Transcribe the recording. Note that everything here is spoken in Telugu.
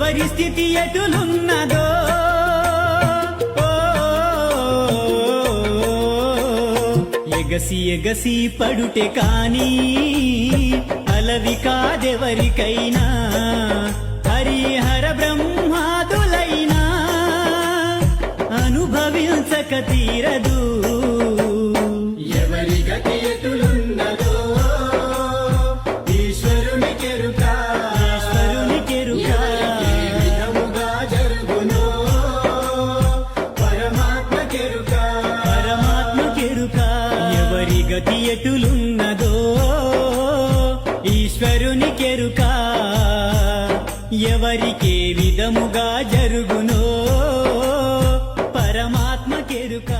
ఎవరి స్థితి ఎటులున్నదో ఎగసి ఎగసి పడుటే కాని అలవి కాదెవరికైనా హరిహర బ్రహ్మాదులైనా అనుభవించక తీరదు ఎవరి గతి ఎటులున్నదో ఈశ్వరుని కెరుక ఏ విధముగా జరుగునో పరమాత్మ కెరుక ఎవరి గతి ఎటులున్నదో ఈశ్వరుని కెరుక ఎవరికే విధముగా జరుగునో పరమాత్మ కెరుక.